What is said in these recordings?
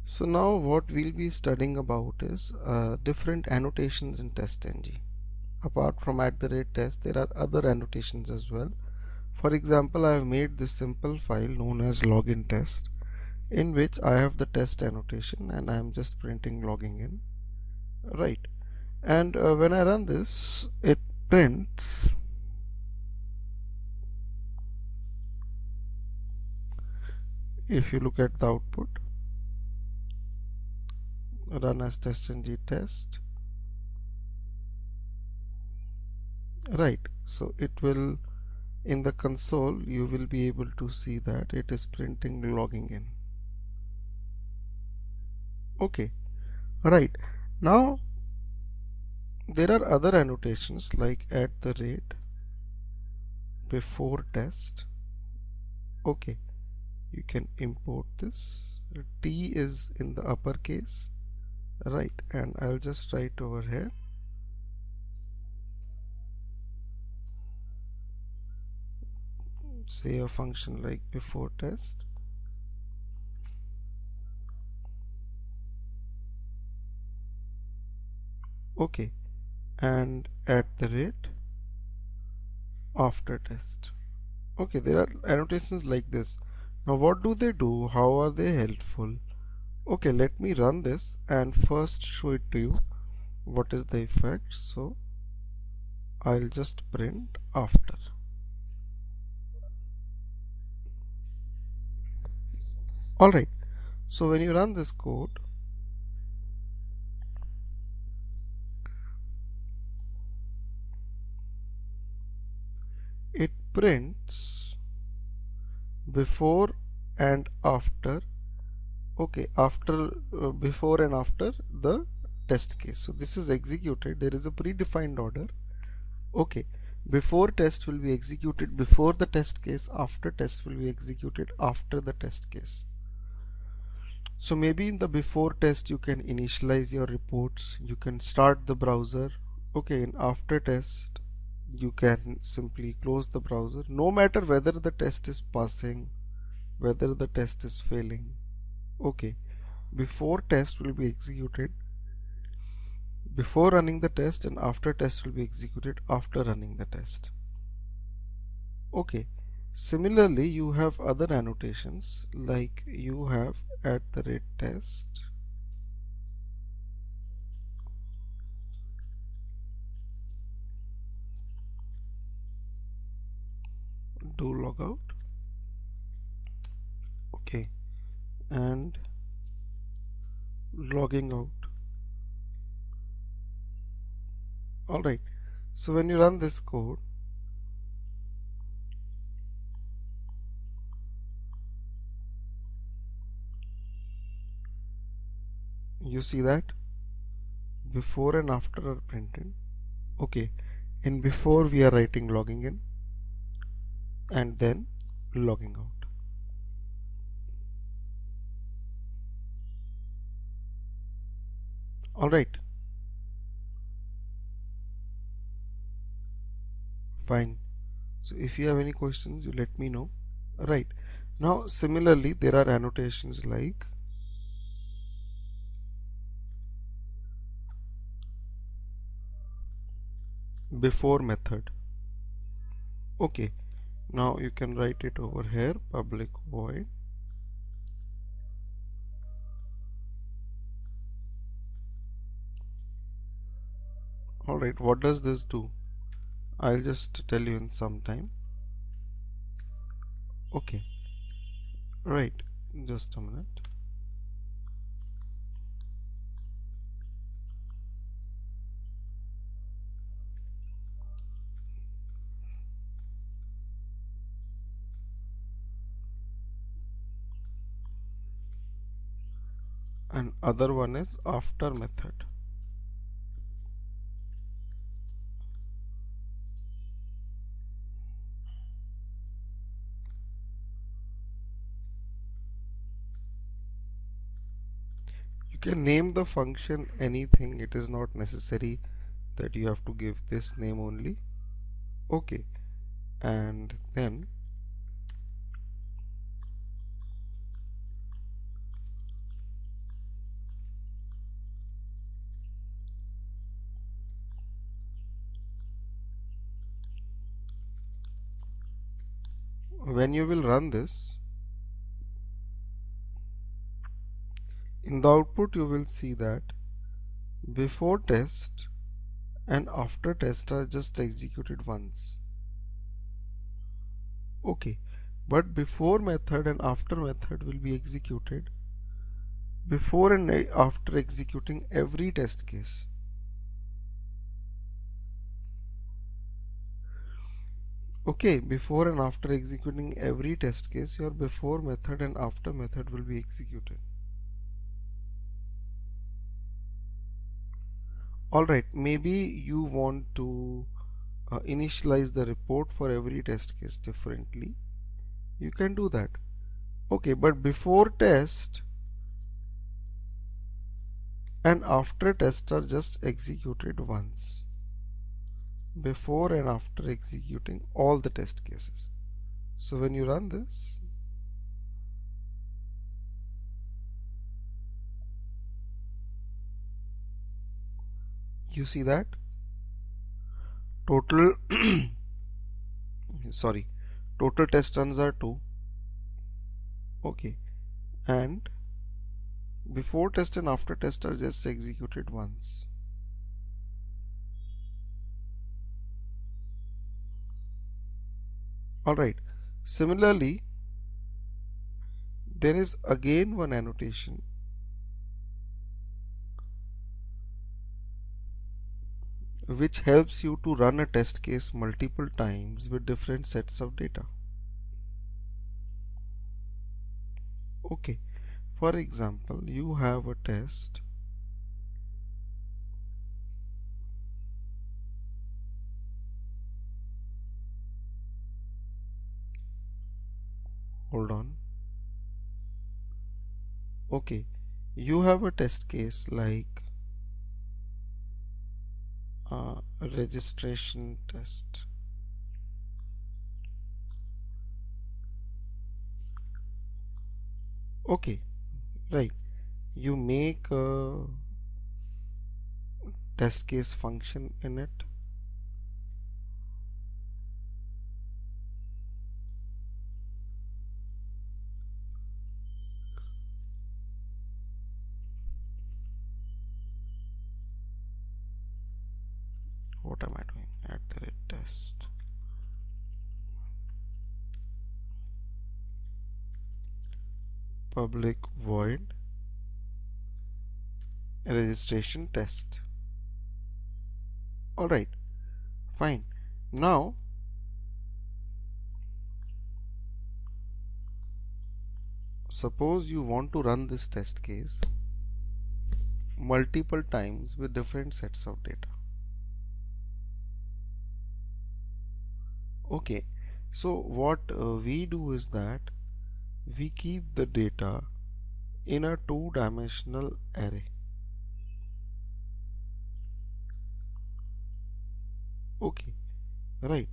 So now what we'll be studying about is different annotations in TestNG. Apart from @test, there are other annotations as well. For example, I have made this simple file known as login test, in which I have the test annotation and I am just printing logging in, right? And when I run this, it prints if you look at the output, run as TestNG test, right? So it will, in the console you will be able to see that it is printing logging in. Okay, right. Now there are other annotations like before test. Okay, you can import this. T is in the uppercase, right? And I'll just write over here say a function like before test. Okay, and after test. Okay, there are annotations like this. Now what do they do? How are they helpful? Okay, let me run this and first show it to you what is the effect. So I'll just print after. Alright, so when you run this code, it prints before and after. Okay, before and after the test case. So this is executed. There is a predefined order. Okay, before test will be executed before the test case, after test will be executed after the test case. So maybe in the before test you can initialize your reports, you can start the browser. Okay, in after test you can simply close the browser, no matter whether the test is passing, whether the test is failing. Okay, before test will be executed before running the test, and after test will be executed after running the test. Okay, similarly you have other annotations like you have @test, do logout. Okay, and logging out. Alright, so when you run this code, you see that before and after are printed. Okay, in before we are writing logging in and then logging out. Alright, fine. So if you have any questions, you let me know. Right, now similarly there are annotations like before method. Okay, now you can write it over here, public void alright. What does this do? I'll just tell you in some time. Okay, right, just a minute. And other one is after method. You can name the function anything, it is not necessary that you have to give this name only. Okay, and then when you will run this, in the output you will see that before test and after test are just executed once. Okay, but before method and after method will be executed before and after executing every test case. Okay, before and after executing every test case, your before method and after method will be executed. Alright, maybe you want to initialize the report for every test case differently. You can do that. Okay, but before test and after test are just executed once. Before and after executing all the test cases. So when you run this, you see that total sorry, total test runs are 2. Okay, and before test and after test are just executed once. Alright, similarly there is again one annotation which helps you to run a test case multiple times with different sets of data. Okay, for example, you have a test hold on. Okay, you have a test case like registration test. Okay, right. You make a test case function in it. What am I doing? At the rate test. Public void registration test. Alright, fine. Now suppose you want to run this test case multiple times with different sets of data. Okay, so what we do is that we keep the data in a two-dimensional array. Okay, right.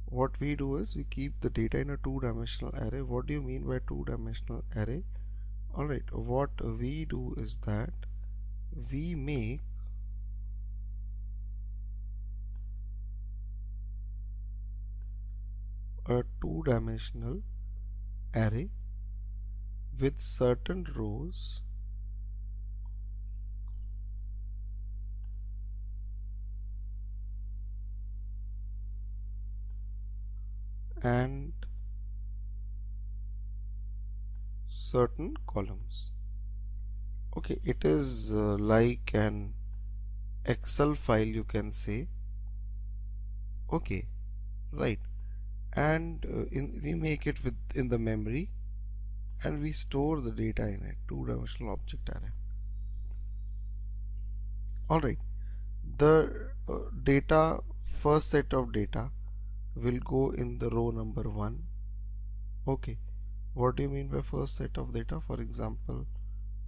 What we do is we keep the data in a two-dimensional array. What do you mean by two-dimensional array? Alright, what we do is that we make a two-dimensional array with certain rows and certain columns. Okay, it is like an Excel file, you can say. Okay, right. And we make it in the memory and we store the data in a two-dimensional object array. Alright, the data, first set of data will go in the row number 1. Okay, what do you mean by first set of data? For example,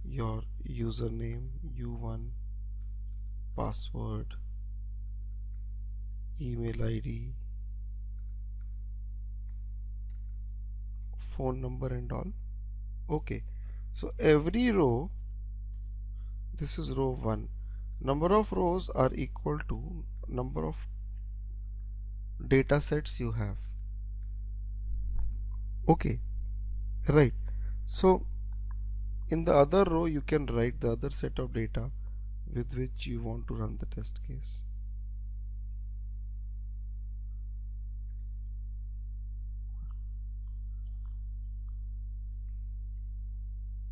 your username, U1, password, email ID, phone number and all. Okay, so every row, this is row 1. Number of rows are equal to number of data sets you have. Okay, right. So in the other row you can write the other set of data with which you want to run the test case.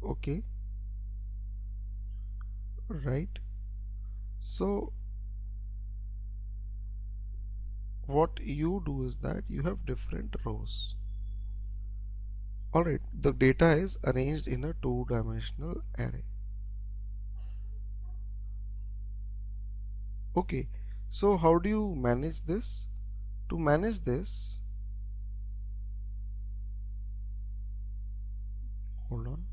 Okay, right. So what you do is that you have different rows. Alright, the data is arranged in a two-dimensional array. Okay, so how do you manage this? To manage this, hold on.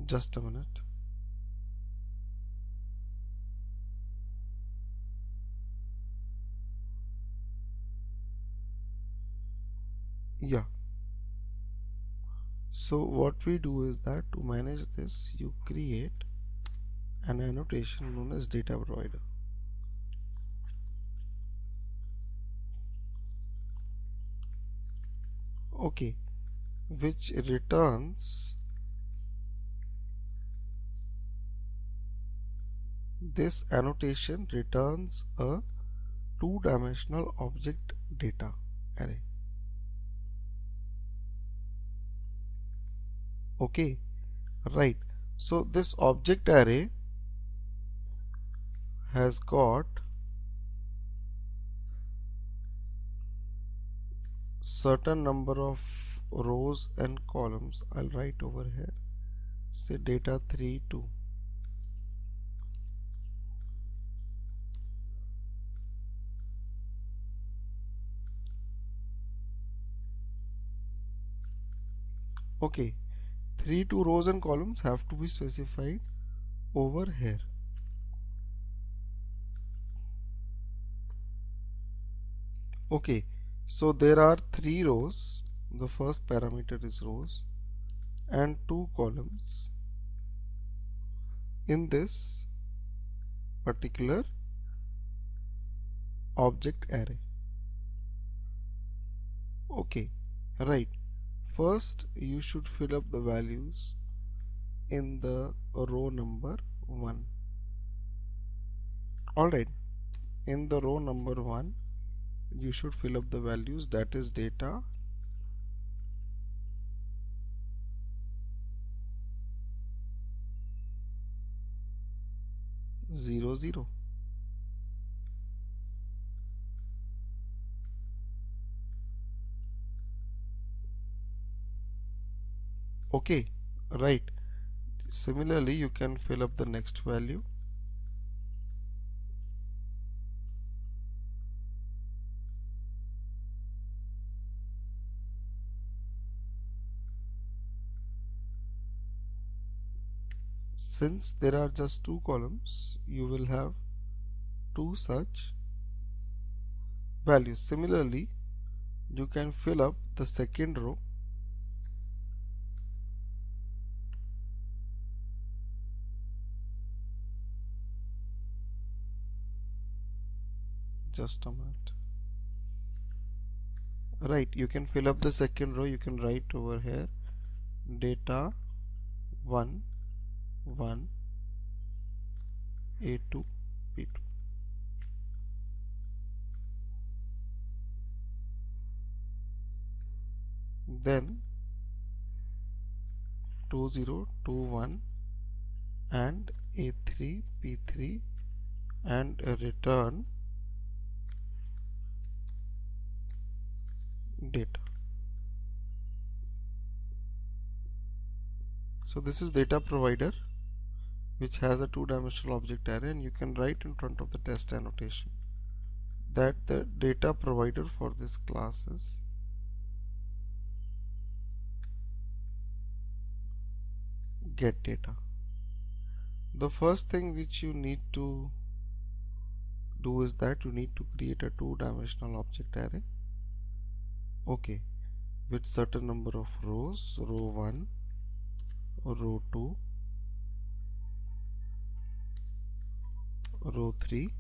Just a minute. Yeah. So what we do is that to manage this, you create an annotation known as data provider. Okay, which returns this annotation returns a two-dimensional object data array. Okay, right. So this object array has got certain number of rows and columns. I'll write over here, say data 3 2. Okay, 3 2 rows and columns have to be specified over here. Okay, so there are 3 rows. The first parameter is rows and 2 columns in this particular object array. Okay, right. First you should fill up the values in the row number 1. Alright, in the row number 1 you should fill up the values, that is data 0 0. Okay, right. Similarly you can fill up the next value. Since there are just 2 columns, you will have 2 such values. Similarly, you can fill up the second row. Just a minute. Right, you can fill up the second row. You can write over here data 1 1 A2 P2. Then 2 0 2 1 and A3 P3 and return data. So this is data provider, which has a two-dimensional object array, and you can write in front of the test annotation that the data provider for this class is get data. The first thing which you need to do is that you need to create a two-dimensional object array, okay, with certain number of rows, row 1, row 2, row 3.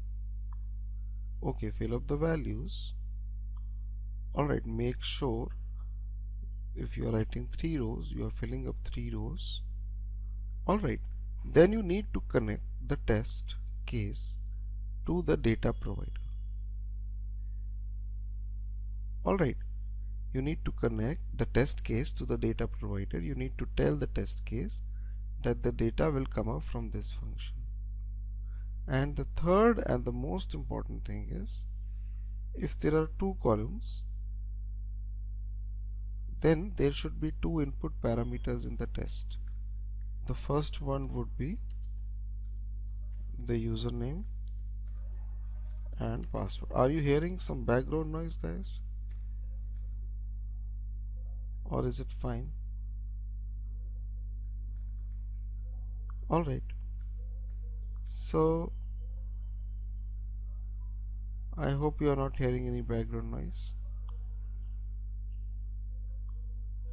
Okay, fill up the values. Alright, make sure if you are writing 3 rows, you are filling up 3 rows. Alright, then you need to connect the test case to the data provider. Alright, you need to connect the test case to the data provider. You need to tell the test case that the data will come up from this function. And the third and the most important thing is, if there are 2 columns, then there should be 2 input parameters in the test. The first one would be the username and password. Are you hearing some background noise, guys? Or is it fine? Alright. So I hope you are not hearing any background noise.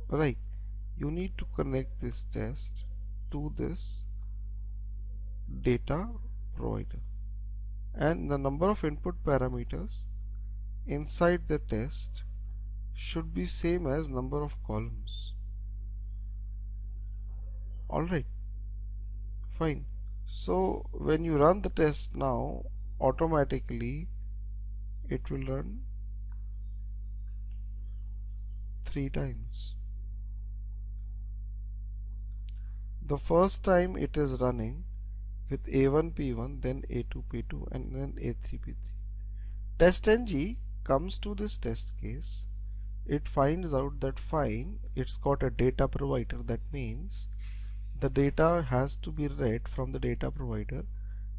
Right. You need to connect this test to this data provider. And the number of input parameters inside the test should be same as number of columns. Alright, fine. So when you run the test now, automatically it will run 3 times. The first time it is running with A1 P1, then A2 P2, and then A3 P3. TestNG comes to this test case. It finds out that fine, it's got a data provider. That means the data has to be read from the data provider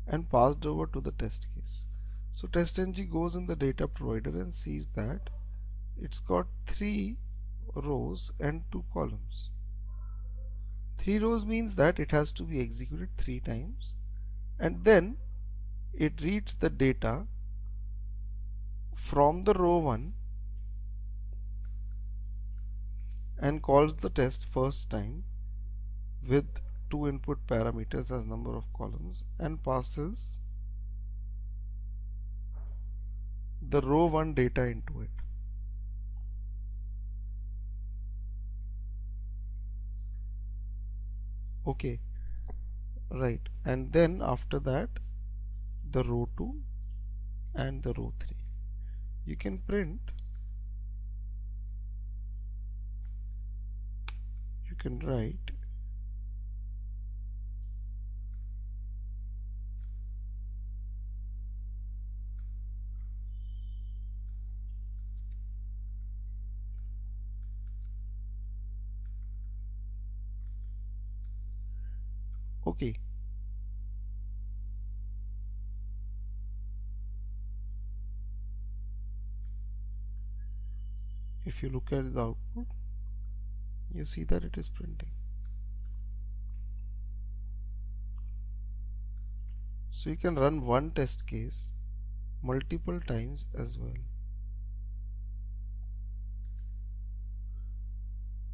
and passed over to the test case. So TestNG goes in the data provider and sees that it's got 3 rows and 2 columns. 3 rows means that it has to be executed 3 times, and then it reads the data from the row 1 and calls the test first time with 2 input parameters as number of columns and passes the row 1 data into it. Okay, right, and then after that the row 2 and the row 3. You can print, you can write okay. If you look at the output, you see that it is printing. So you can run one test case multiple times as well.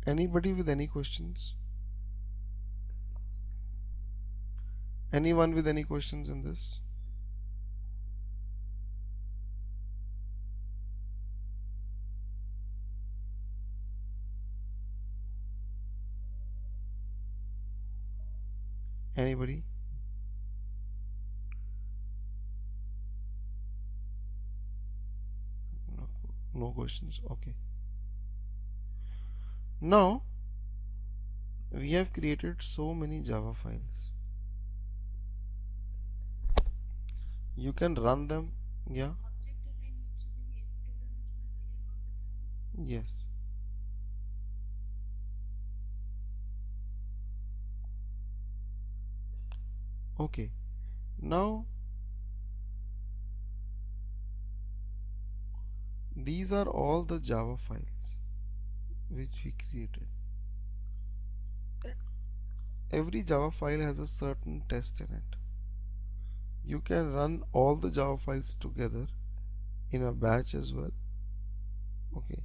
Anybody with any questions? Anyone with any questions in this? Anybody? No, no questions. Okay. Now we have created so many Java files. You can run them. Yeah. Yes. Okay. Now these are all the Java files which we created. Every Java file has a certain test in it. You can run all the Java files together in a batch as well. Okay,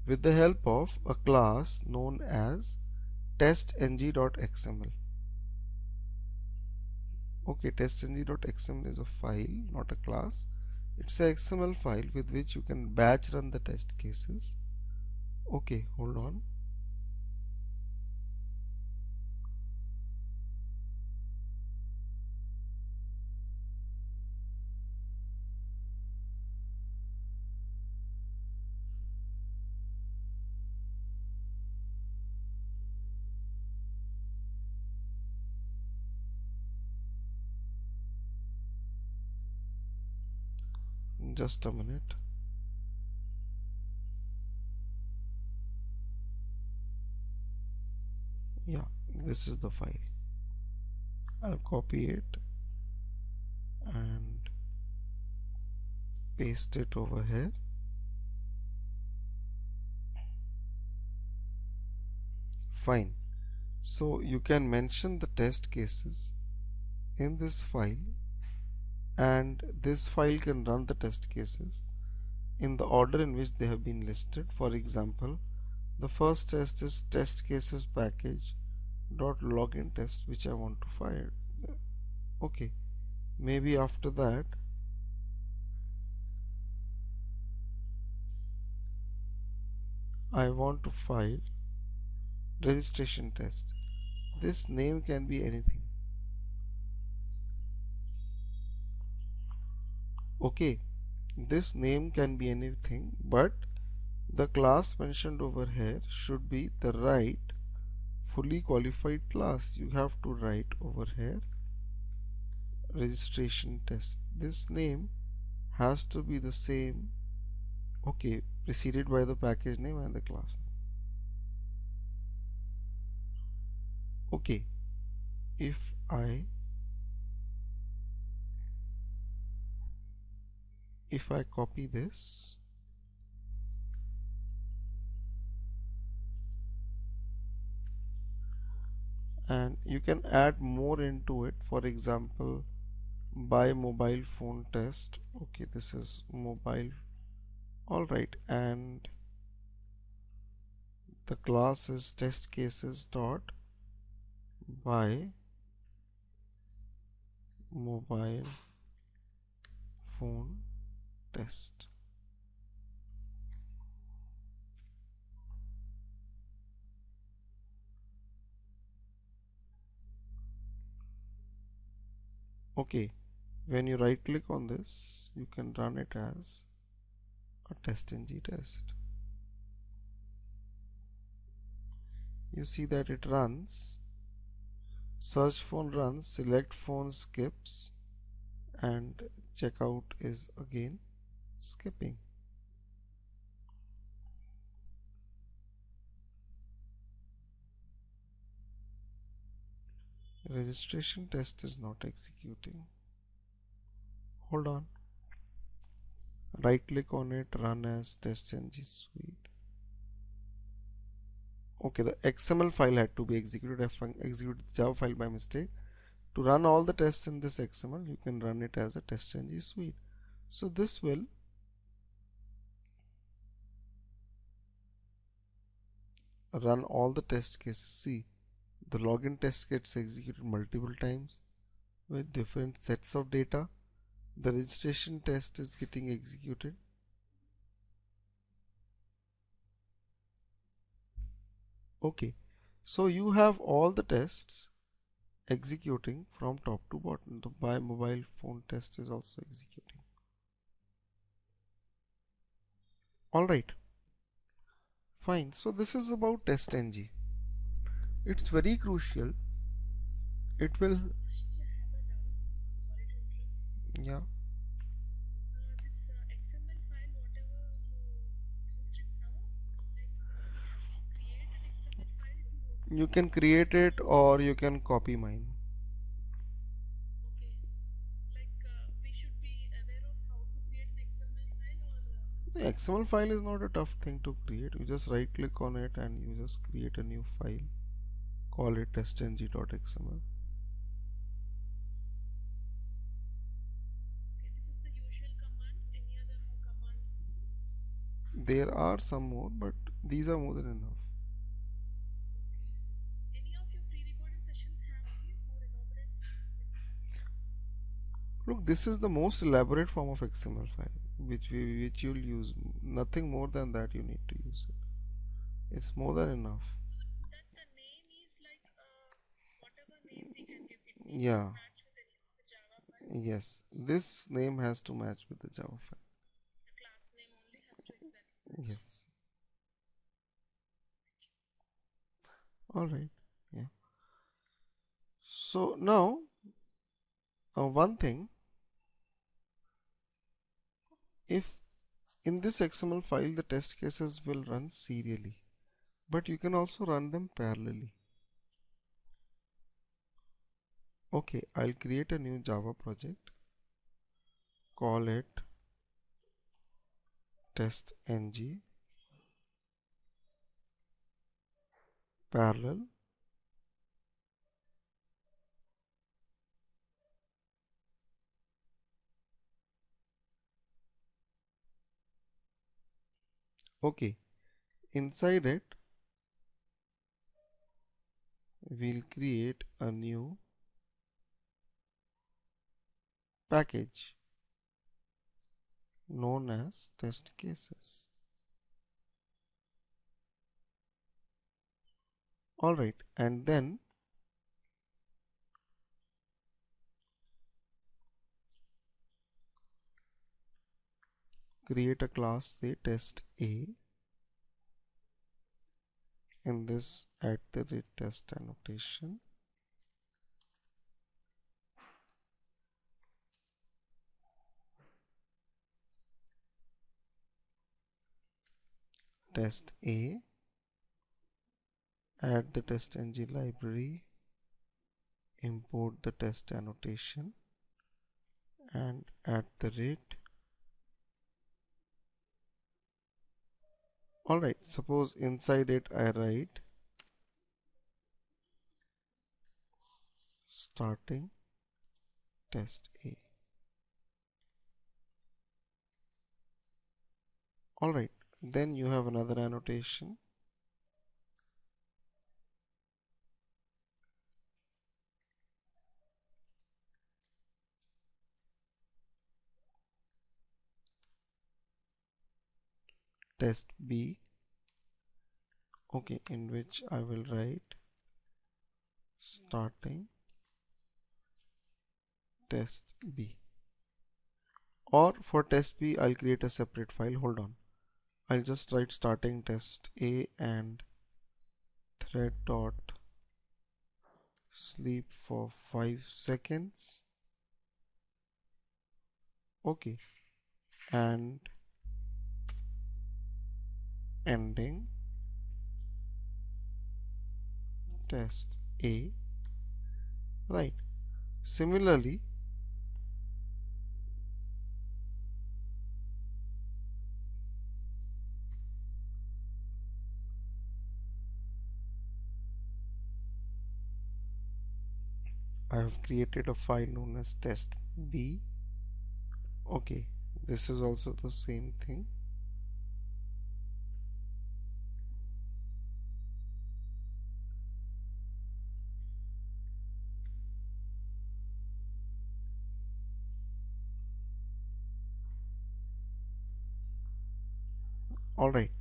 with the help of a class known as TestNG.xml. Okay, testng.xml is a file, not a class. It's a XML file with which you can batch run the test cases. Okay, hold on. Just a minute. Yeah, this is the file. I'll copy it and paste it over here. Fine. So you can mention the test cases in this file, and this file can run the test cases in the order in which they have been listed. For example, the first test is test cases package dot login test, which I want to fire. Okay, maybe after that I want to file registration test. This name can be anything. Okay, this name can be anything, but the class mentioned over here should be the right fully qualified class. You have to write over here registration test. This name has to be the same, okay, preceded by the package name and the class name. Okay, if I copy this and you can add more into it, for example, by mobile phone test. Okay, this is mobile. All right, and the class is test cases dot by mobile phone test. Okay, when you right click on this, you can run it as a TestNG test. You see that it runs, search phone runs, select phone skips, and checkout is again skipping. Registration test is not executing. Hold on. Right click on it, run as TestNG suite. Okay, the XML file had to be executed. I executed the Java file by mistake. To run all the tests in this XML, you can run it as a TestNG suite. So this will run all the test cases. See, the login test gets executed multiple times with different sets of data. The registration test is getting executed. Okay, so you have all the tests executing from top to bottom. The by mobile phone test is also executing. Alright, fine. So this is about TestNG. It's very crucial. It will, yeah. You can create it or you can copy mine. The XML file is not a tough thing to create. You just right click on it and you just create a new file. Call it testng.xml. There are some more, but these are more than enough. Look, this is the most elaborate form of XML file which you'll use. Nothing more than that you need to use it. It's more than enough. Yeah. Yes, this name has to match with the Java file. Yes. All right. Yeah. So now, one thing, if in this XML file the test cases will run serially, but you can also run them parallelly. Okay, I'll create a new Java project, call it TestNG Parallel. Okay, inside it, we'll create a new package known as test cases. Alright, and then create a class, say test A. In this @test annotation, test A, add the TestNG library, import the test annotation, and alright, suppose inside it I write starting test A. Alright, then you have another annotation, test B, okay, in which I will write starting test B. Or for test B, I'll create a separate file. Hold on, I'll just write starting test A and thread dot sleep for 5 seconds. Okay, and ending test A. Right. Similarly, I have created a file known as test B. Okay, this is also the same thing. Alright,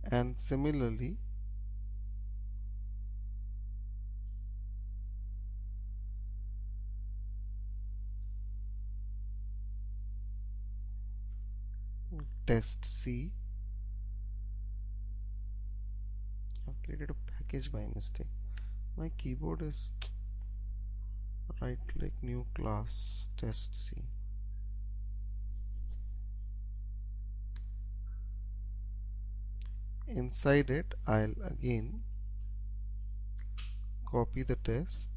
and similarly, test C. I've created a package by mistake. My keyboard is right click new class test C. Inside it, I'll again copy the test,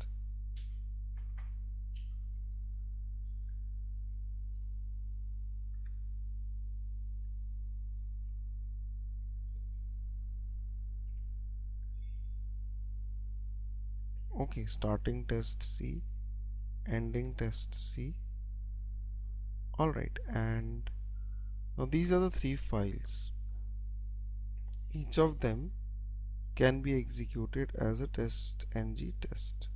okay, starting test C, ending test C. Alright, and now these are the 3 files. Each of them can be executed as a TestNG test.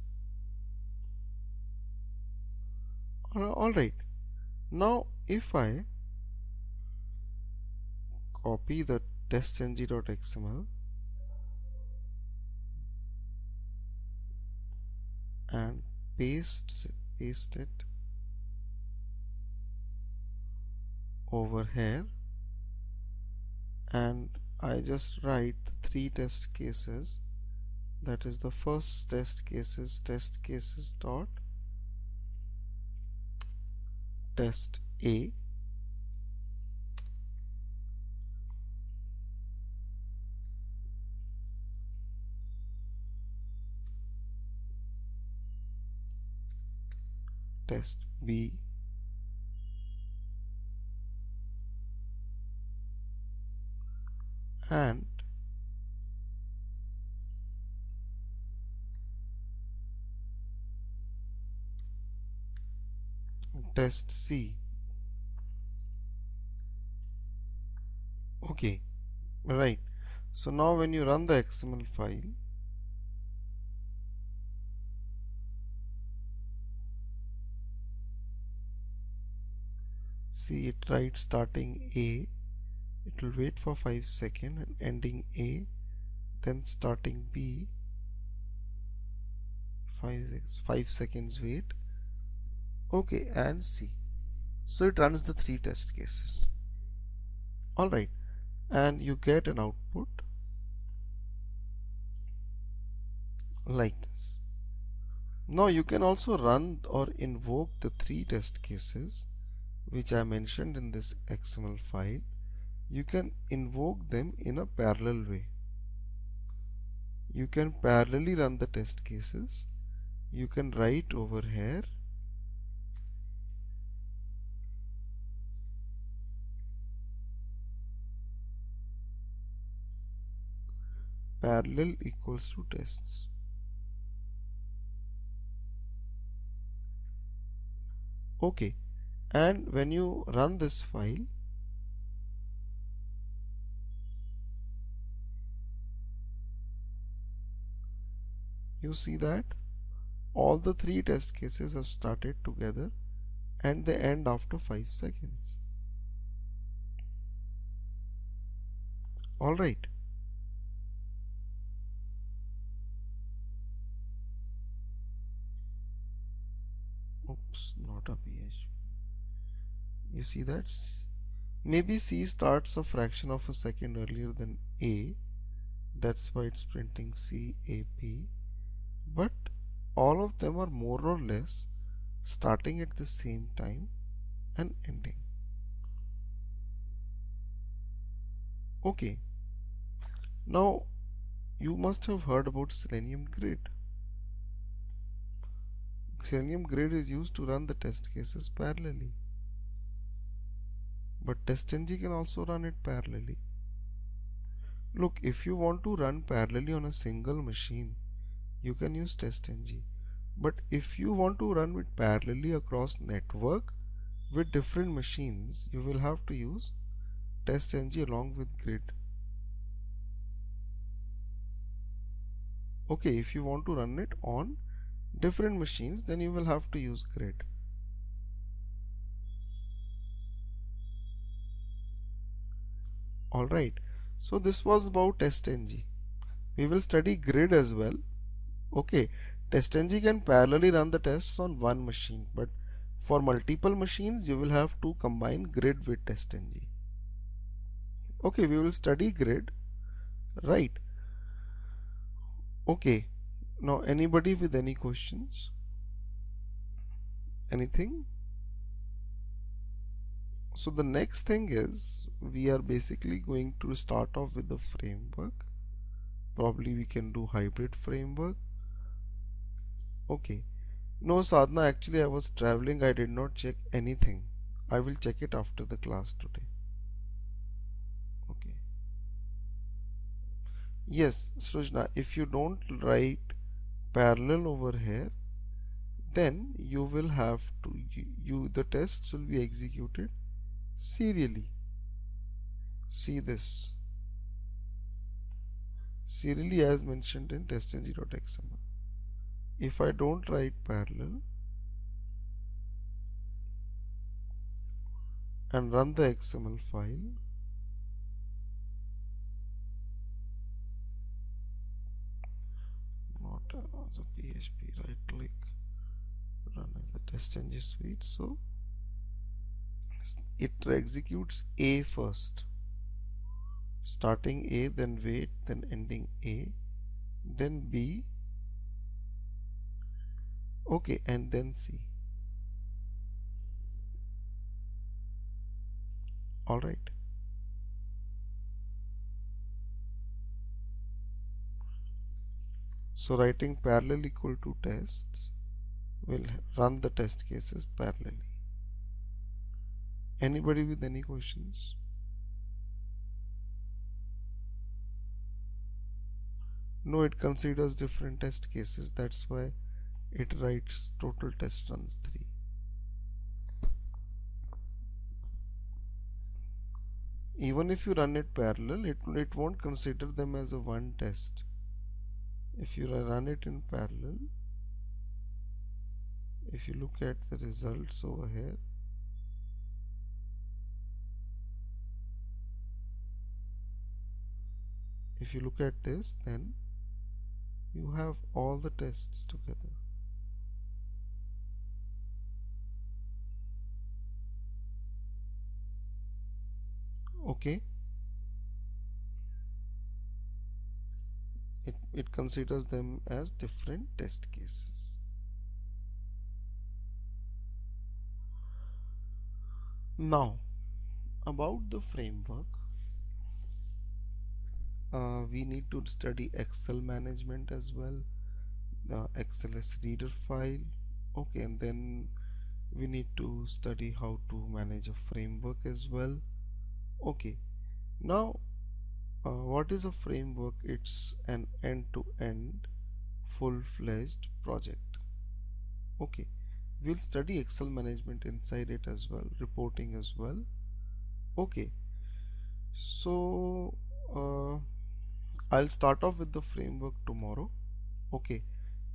Alright, now if I copy the testng.xml and paste it over here, and I just write the 3 test cases. That is, the first test cases dot test A, test B, and test C. Okay, right. So now when you run the XML file, see it writes starting A, it will wait for 5 seconds and ending A, then starting B, 5 seconds wait, okay, and C. So it runs the 3 test cases. Alright, and you get an output like this. Now you can also run or invoke the 3 test cases which I mentioned in this XML file. You can invoke them in a parallel way. You can parallelly run the test cases. You can write over here parallel equals to tests. Okay, and when you run this file, you see that all the 3 test cases have started together and they end after 5 seconds. Alright. Oops, not a PH. You see that maybe C starts a fraction of a second earlier than A. That's why it's printing CAP. But all of them are more or less starting at the same time and ending. Okay. Now you must have heard about Selenium Grid. Selenium Grid is used to run the test cases parallelly. But TestNG can also run it parallelly. Look, if you want to run parallelly on a single machine, you can use TestNG. But if you want to run it parallelly across network with different machines, you will have to use TestNG along with Grid. Okay, if you want to run it on different machines, then you will have to use Grid. Alright, so this was about TestNG. We will study Grid as well. Okay, TestNG can parallelly run the tests on one machine, but for multiple machines, you will have to combine Grid with TestNG. Okay, we will study Grid, right? Okay, now anybody with any questions? Anything? So the next thing is we are basically going to start off with the framework. Probably we can do hybrid framework. Okay. No, Sadhna, actually I was traveling. I did not check anything. I will check it after the class today. Okay. Yes, Srujna, if you don't write parallel over here, then you will have to, the tests will be executed serially. See this. Serially as mentioned in testng.xml. If I don't write parallel, and run the XML file. Not as a PHP, right click, run as a TestNG suite. So it executes A first, starting A, then wait, then ending A, then B, okay, and then C. Alright. So writing parallel equal to tests will run the test cases parallelly. Anybody with any questions? No, it considers different test cases. That's why it writes total test runs 3. Even if you run it parallel, it won't consider them as a one test. If you run it in parallel, if you look at the results over here, if you look at this, then you have all the tests together. Okay, it considers them as different test cases. Now about the framework, we need to study Excel management as well, XLS reader file. Okay, and then we need to study how to manage a framework as well. Okay, now what is a framework? It's an end-to-end full-fledged project. Okay, we'll study Excel management inside it as well, reporting as well. Okay, so I'll start off with the framework tomorrow. Okay,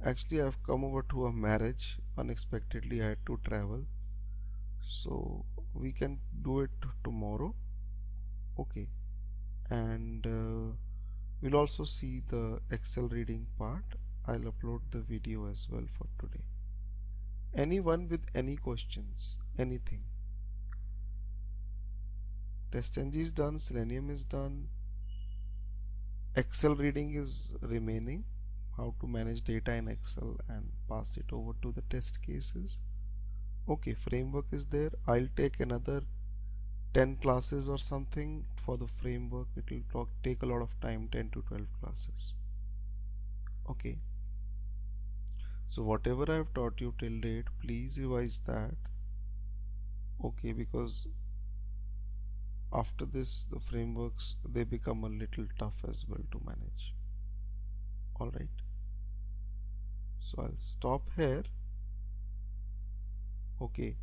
actually I've come over to a marriage unexpectedly. I had to travel, so we can do it tomorrow. Okay, and we'll also see the Excel reading part. I'll upload the video as well for today. Anyone with any questions? Anything? TestNG is done, Selenium is done, Excel reading is remaining, how to manage data in Excel and pass it over to the test cases. Okay, framework is there. I'll take another 10 classes or something for the framework. It will take a lot of time, 10 to 12 classes. Okay, so whatever I have taught you till date, please revise that. Okay, because after this the frameworks, they become a little tough as well to manage. Alright, so I'll stop here. Okay,